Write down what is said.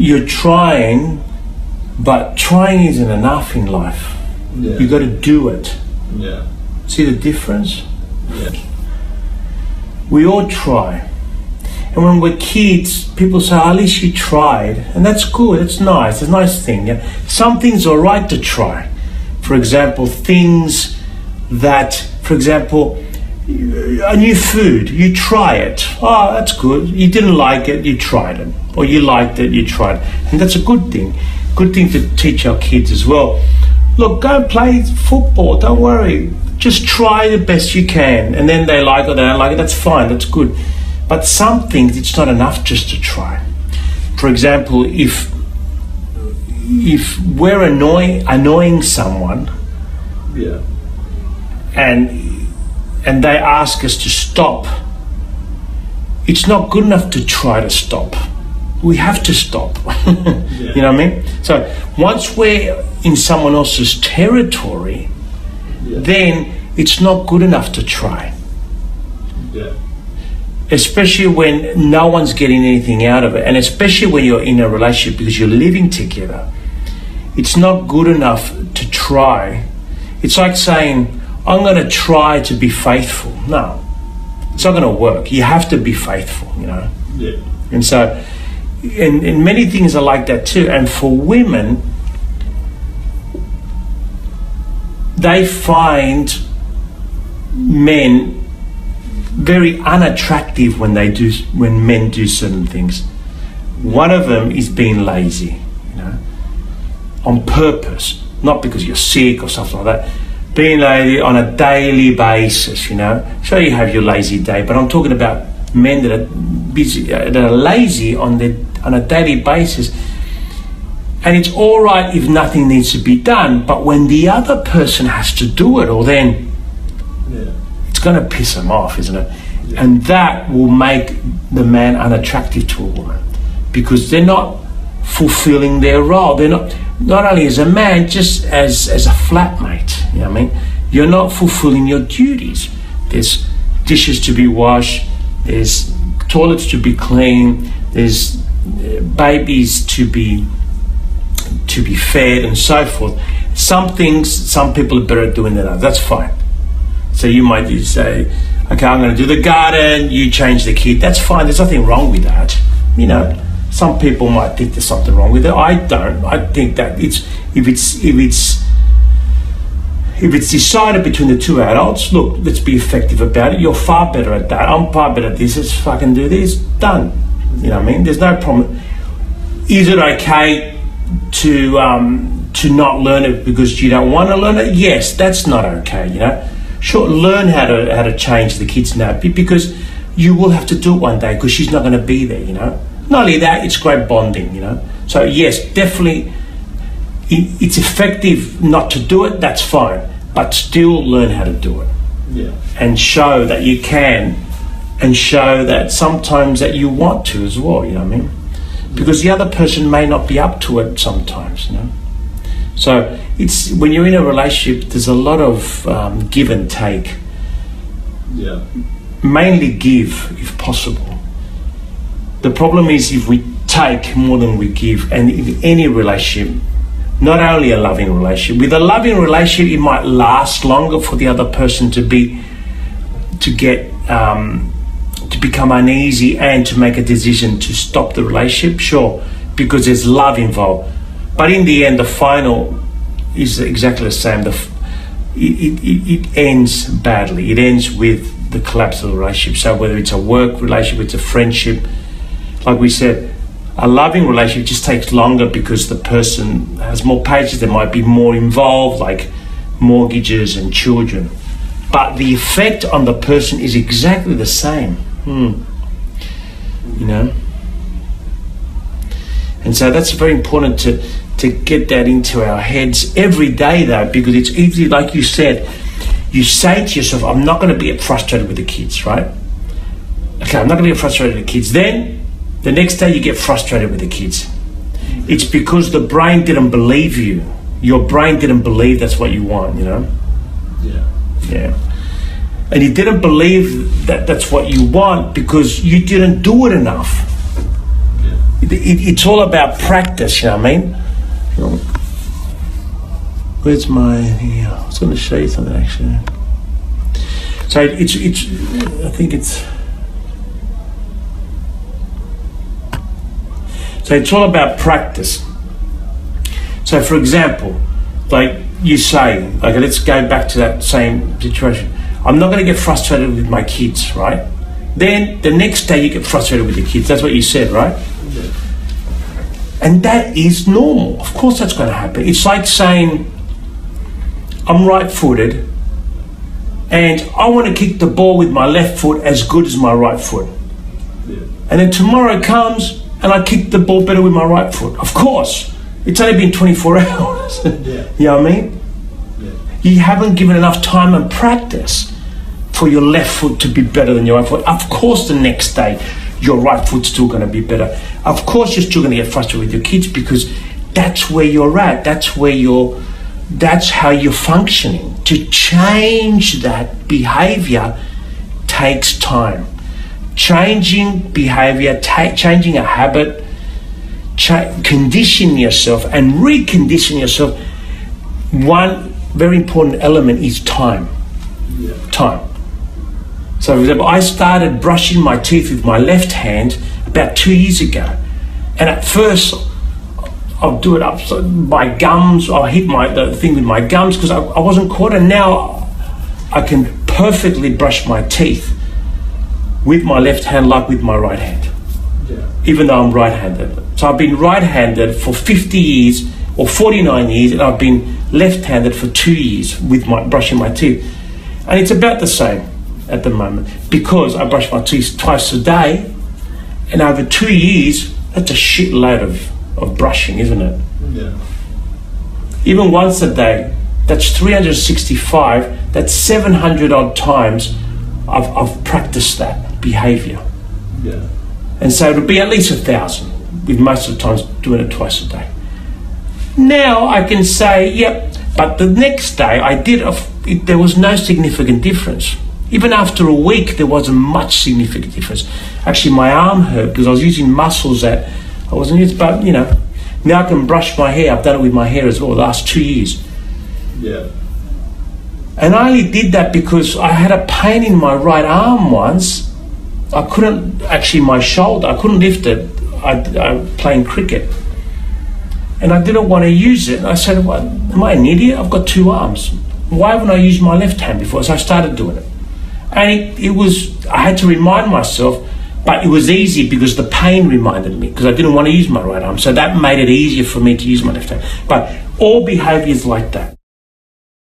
you're trying, but trying isn't enough in life. Yeah. You got to do it. Yeah. See the difference? Yeah. We all try. And when we're kids, people say, at least you tried. And that's good, it's nice, it's a nice thing. Yeah? Some things are right to try. For example, things that, for example, a new food, you try it. Oh, that's good. You didn't like it, you tried it. Or you liked it, you tried it. And that's a good thing. Good thing to teach our kids as well. Look, go and play football, don't worry. Just try the best you can. And then they like it or they don't like it, that's fine, that's good. But some things, it's not enough just to try. For example, if we're annoying someone, Yeah. and they ask us to stop, it's not good enough to try to stop. We have to stop. You know what I mean? So once we're in someone else's territory, then it's not good enough to try. Yeah. Especially when no one's getting anything out of it, and especially when you're in a relationship because you're living together. It's not good enough to try. It's like saying, I'm going to try to be faithful. No, it's not going to work. You have to be faithful, you know. Yeah. And so, and many things are like that too. And for women, they find men very unattractive when men do certain things. One of them is being lazy, you know, on purpose, not because you're sick or something like that. Being lazy on a daily basis, you know. Sure, you have your lazy day, but I'm talking about men that are busy, that are lazy on a daily basis. And it's all right if nothing needs to be done, but when the other person has to do it, or then it's going to piss them off, isn't it? Yeah. And that will make the man unattractive to a woman because they're not fulfilling their role. They're not only as a man, just as a flatmate. You know what I mean? You're not fulfilling your duties. There's dishes to be washed. There's toilets to be cleaned. There's babies to be fed and so forth. Some things, some people are better at doing than others. That's fine. So you might say, okay, I'm going to do the garden, you change the kid. That's fine. There's nothing wrong with that. You know, some people might think there's something wrong with it. I don't. I think that if it's decided between the two adults, look, let's be effective about it. You're far better at that. I'm far better at this. Let's fucking do this. Done. You know what I mean? There's no problem. Is it okay to not learn it because you don't want to learn it? Yes, that's not okay. You know. Sure, learn how to change the kid's nappy because you will have to do it one day because she's not going to be there, you know. Not only that, it's great bonding, you know. So yes, definitely, it's effective not to do it, that's fine. But still learn how to do it. Yeah. And show that you can, and show that sometimes that you want to as well, you know what I mean? Because the other person may not be up to it sometimes, you know. So it's when you're in a relationship, there's a lot of give and take. Yeah. Mainly give, if possible. The problem is if we take more than we give, and in any relationship, not only a loving relationship. With a loving relationship, it might last longer for the other person to become uneasy and to make a decision to stop the relationship. Sure, because there's love involved. But in the end, the final is exactly the same. It ends badly. It ends with the collapse of the relationship. So whether it's a work relationship, it's a friendship, like we said, a loving relationship just takes longer because the person has more pages. There might be more involved, like mortgages and children. But the effect on the person is exactly the same. You know? And so that's very important to get that into our heads every day, though, because it's easy, like you said, you say to yourself, I'm not going to be frustrated with the kids, right? Okay, I'm not going to get frustrated with the kids. Then the next day you get frustrated with the kids. It's because the brain didn't believe you. Your brain didn't believe that's what you want, you know? Yeah. And you didn't believe that that's what you want because you didn't do it enough. It's all about practice, you know what I mean? Where's my... Yeah, I was going to show you something, actually. So it's I think it's... So it's all about practice. So for example, like you say, like let's go back to that same situation. I'm not going to get frustrated with my kids, right? Then the next day you get frustrated with your kids. That's what you said, right? Yeah. And that is normal. Of course that's going to happen. It's like saying, I'm right-footed and I want to kick the ball with my left foot as good as my right foot. Yeah. And then tomorrow comes and I kick the ball better with my right foot. Of course. It's only been 24 hours. Yeah. You know what I mean? Yeah. You haven't given enough time and practice for your left foot to be better than your right foot. Of course the next day your right foot's still going to be better. Of course you're still going to get frustrated with your kids because that's where you're at. That's how you're functioning. To change that behavior takes time. Changing behavior, changing a habit, condition yourself and recondition yourself. One very important element is time. Yeah. Time. So for example, I started brushing my teeth with my left hand about 2 years ago. And at first, I'll do it up so my gums, I'll hit the thing with my gums because I wasn't caught, and now I can perfectly brush my teeth with my left hand like with my right hand. Yeah. Even though I'm right-handed. So I've been right-handed for 50 years or 49 years, and I've been left-handed for 2 years with brushing my teeth. And it's about the same at the moment because I brush my teeth twice a day, and over 2 years, that's a shitload of brushing, isn't it? Yeah. Even once a day, that's 365, that's 700 odd times I've practiced that behavior. Yeah. And so it'll be at least 1,000, with most of the times doing it twice a day. Now I can say, yep, but the next day there was no significant difference. Even after a week, there wasn't much significant difference. Actually, my arm hurt because I was using muscles that I wasn't using, but now I can brush my hair. I've done it with my hair as well the last 2 years. Yeah. And I only did that because I had a pain in my right arm once. I couldn't, actually my shoulder, I couldn't lift it. I'm playing cricket. And I didn't want to use it. And I said, what, am I an idiot? I've got 2 arms. Why haven't I used my left hand before? So I started doing it. And I had to remind myself, but it was easy because the pain reminded me because I didn't want to use my right arm. So that made it easier for me to use my left hand. But all behavior is like that.